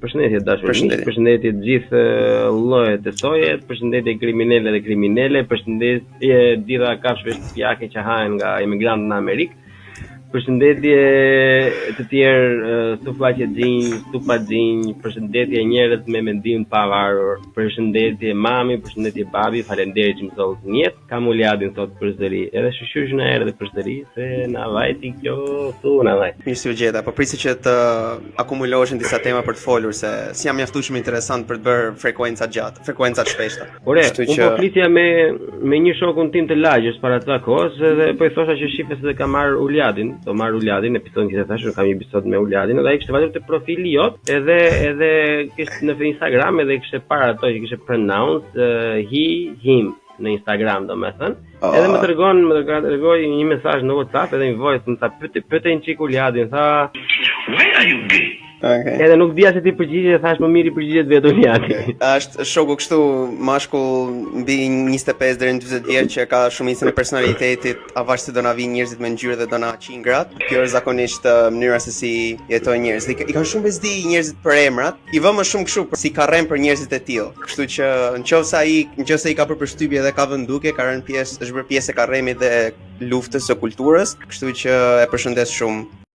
Përshëndetje dashur miq, përshëndetje të gjithë llojet e sojet, përshëndetje kriminale dhe kriminale, përshëndetje gjitha kafshëve shtëpiake që hahen nga emigrantët në Amerikë. Përshëndetje të tjerë suflaqe xhinj, stupa xhinj, përshëndetje njerëz me mendim të pavarur, përshëndetje mami, përshëndetje babi, faleminderit që më solli njët. Kam uljadin sot përsëri. Edhe shoqysh na erdhi përsëri se na vajti kjo thu na vaj. Mirë si u gjeta, po prisi që të akumuloheshin disa tema për të folur se si jam mjaftueshëm interesant për të bërë frekuenca gjatë, frekuenca të shpeshta. Ore, unë po flisja me një shokun tim të lagjës para të kohës dhe po i thosha që shifes se ka marr uljadin. Do marr uljadin, episodin që thashë kam një episod me uljadin, edhe ai kishte vajtur te profili jot, edhe kishte në Instagram edhe kishte para ato që kishte pronounce he, him në Instagram domethënë. Edhe më tregoi një mesazh në WhatsApp edhe një voice, më tha pyetej një çik uljadin, tha where are you gay? Okay. Edhe nuk dija se ti përgjigje, thash më miri përgjigjet vetë uljadi. Është shoku kështu mashkull mbi 25 deri në 40 vjeç që ka shumicën e personalitetit, avash se do na vinë njerëzit me ngjyrë dhe do na qinë gratë. Kjo është zakonisht mënyra se si jetojnë njerëzit. I kanë shumë bezdi njerëzit për emrat, i vëmë më shumë kështu si karrem për njerëzit e tillë. Kështu që nëse ai ka për përshtypje dhe ka vënduke, ka rënë pjesë, është bërë pjesë e karremit dhe luftës së kulturës, kështu që e përshëndes shumë.